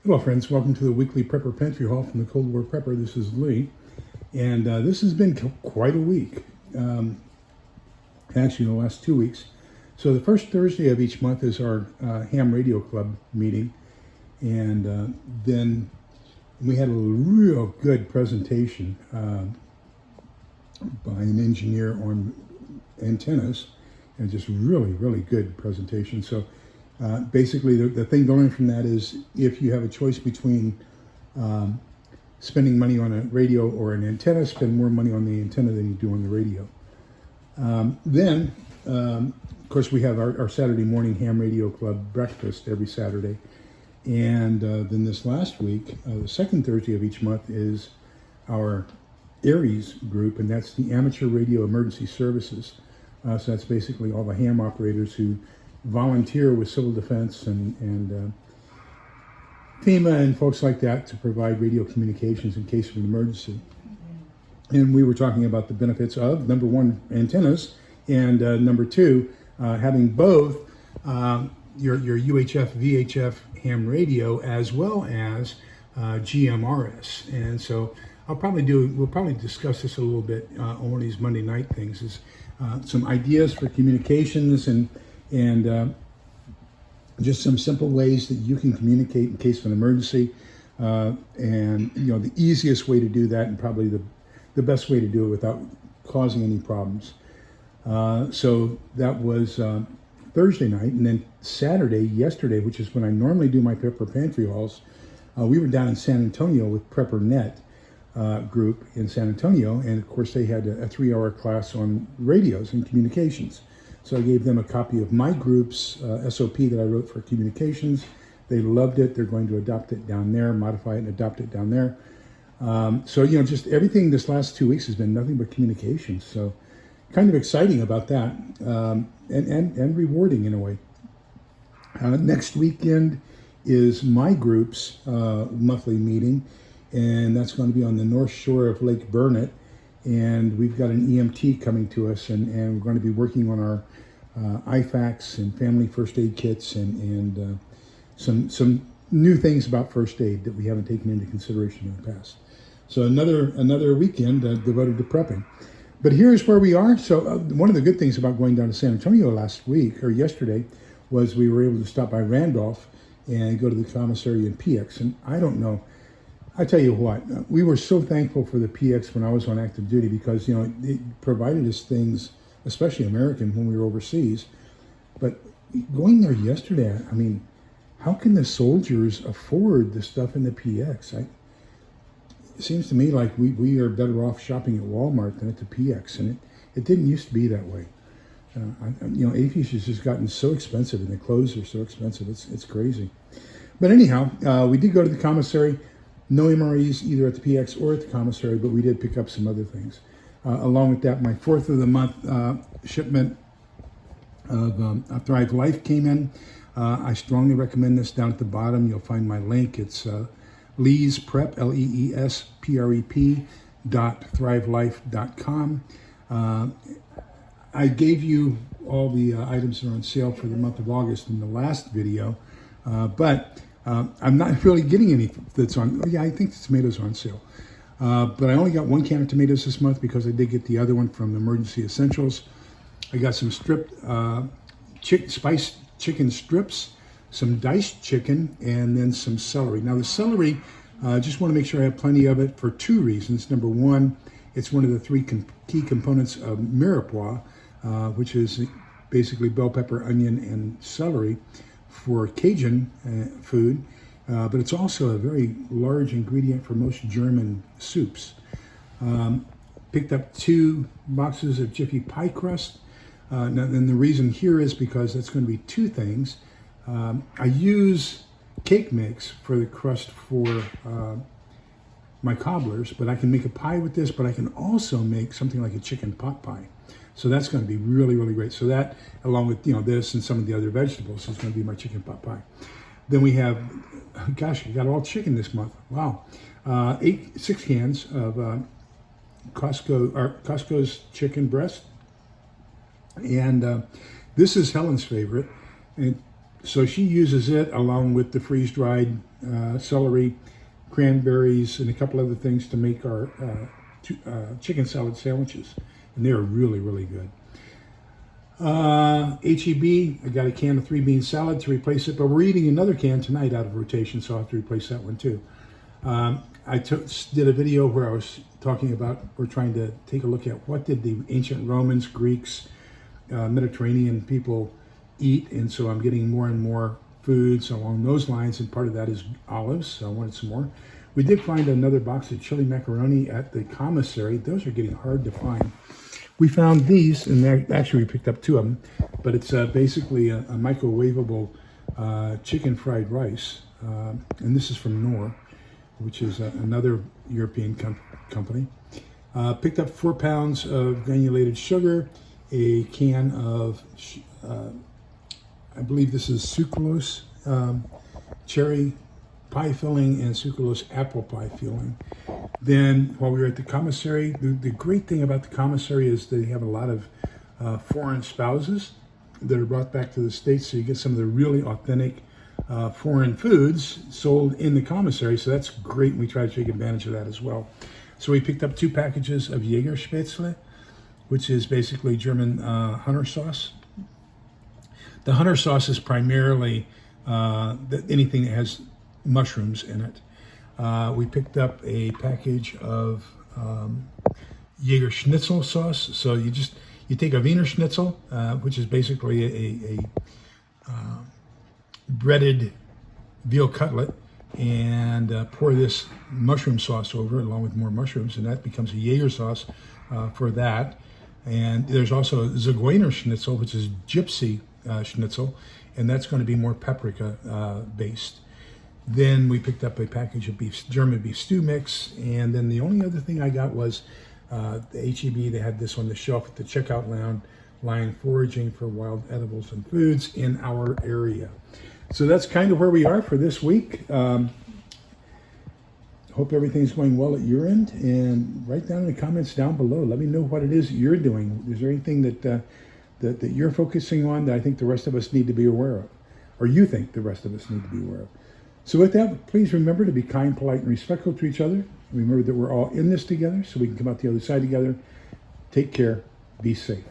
Hello friends, welcome to the weekly Prepper Pantry Haul from the Cold War Prepper. This is Lee, and this has been quite a week, actually the last 2 weeks. So the first Thursday of each month is our ham radio club meeting, and then we had a real good presentation by an engineer on antennas, and just really good presentation. So basically, the thing to learn from that is if you have a choice between spending money on a radio or an antenna, spend more money on the antenna than you do on the radio. Then, of course, we have our Saturday morning ham radio club breakfast every Saturday. And then this last week, the second Thursday of each month is our ARIES group, and that's the Amateur Radio Emergency Services. So that's basically all the ham operators who volunteer with civil defense and FEMA and folks like that to provide radio communications in case of an emergency. And we were talking about the benefits of, number one, antennas, and number two, having both your UHF, VHF ham radio as well as GMRS. And so we'll probably discuss this a little bit on one of these Monday night things, is some ideas for communications and just some simple ways that you can communicate in case of an emergency, and the easiest way to do that, and probably the best way to do it without causing any problems. So that was Thursday night, and then yesterday, which is when I normally do my Prepper Pantry hauls, we were down in San Antonio with PrepperNet group in San Antonio, and of course they had a 3-hour class on radios and communications. So I gave them a copy of my group's SOP that I wrote for communications. They loved it. They're going to adopt it down there, modify it and adopt it down there. So just everything this last 2 weeks has been nothing but communications. So kind of exciting about that, and rewarding in a way. Next weekend is my group's monthly meeting, and that's going to be on the north shore of Lake Burnett. And we've got an EMT coming to us, and we're going to be working on our IFAKs and family first aid kits and some new things about first aid that we haven't taken into consideration in the past. So another weekend devoted to prepping. But here's where we are. So one of the good things about going down to San Antonio yesterday, was we were able to stop by Randolph and go to the Commissary and PX. And I don't know, I tell you what, we were so thankful for the PX when I was on active duty, because it provided us things, especially American, when we were overseas. But going there yesterday, I mean, how can the soldiers afford the stuff in the PX? It seems to me like we are better off shopping at Walmart than at the PX, and it didn't used to be that way. AFIS has just gotten so expensive, and the clothes are so expensive. It's crazy. But anyhow, we did go to the Commissary. No MREs either at the PX or at the Commissary, but we did pick up some other things. Along with that, my 4th of the month shipment of Thrive Life came in. I strongly recommend this. Down at the bottom, you'll find my link. It's Lee's Prep, LEESPREP.thrivelife.com. I gave you all the items that are on sale for the month of August in the last video, but I'm not really getting any that's on. Oh yeah, I think the tomatoes are on sale. But I only got 1 can of tomatoes this month because I did get the other one from Emergency Essentials. I got some stripped spiced chicken strips, some diced chicken, and then some celery. Now the celery, just want to make sure I have plenty of it for 2 reasons. Number one, it's one of the 3 key components of mirepoix, which is basically bell pepper, onion, and celery for Cajun food, but it's also a very large ingredient for most German soups. Picked up 2 boxes of Jiffy pie crust. And the reason here is because that's going to be 2 things. I use cake mix for the crust for my cobblers, but I can make a pie with this, but I can also make something like a chicken pot pie. So that's going to be really6 So that, along with this and some of the other vegetables, is going to be my chicken pot pie. Then we have, gosh, I got all chicken this month. Wow, 6 cans of Costco's chicken breast, and this is Helen's favorite. And So she uses it along with the freeze-dried celery, cranberries, and a couple other things to make our chicken salad sandwiches. And they're really, really good. HEB, I got a can of 3-bean salad to replace it, but we're eating another can tonight out of rotation, so I'll have to replace that one too. I did a video where I was talking about, we're trying to take a look at what did the ancient Romans, Greeks, Mediterranean people eat, and so I'm getting more and more foods along those lines, and part of that is olives, so I wanted some more. We did find another box of chili macaroni at the Commissary. Those are getting hard to find. We found these, and actually we picked up 2 of them, but it's basically a microwavable chicken fried rice, and this is from Knorr, which is another European company. Picked up 4 pounds of granulated sugar, a can of, I believe this is sucralose cherry pie filling and sucralose apple pie filling. Then while we were at the Commissary, the great thing about the Commissary is they have a lot of foreign spouses that are brought back to the States, so you get some of the really authentic foreign foods sold in the Commissary, so that's great. We try to take advantage of that as well. So we picked up 2 packages of Jäger Spätzle, which is basically German Hunter sauce. The Hunter sauce is primarily anything that has mushrooms in it. We picked up a package of Jäger Schnitzel sauce. So you take a Wiener Schnitzel, which is basically a breaded veal cutlet, and pour this mushroom sauce over it along with more mushrooms, and that becomes a Jäger sauce for that. And there's also Zigeuner Schnitzel, which is gypsy schnitzel, and that's going to be more paprika based. Then we picked up a package of German beef stew mix, and then the only other thing I got was the HEB. They had this on the shelf at the checkout line, foraging for wild edibles and foods in our area. So that's kind of where we are for this week. Hope everything's going well at your end, and write down in the comments down below. Let me know what it is that you're doing. Is there anything that you're focusing on that I think the rest of us need to be aware of, or you think the rest of us need to be aware of? So with that, please remember to be kind, polite, and respectful to each other. Remember that we're all in this together, so we can come out the other side together. Take care. Be safe.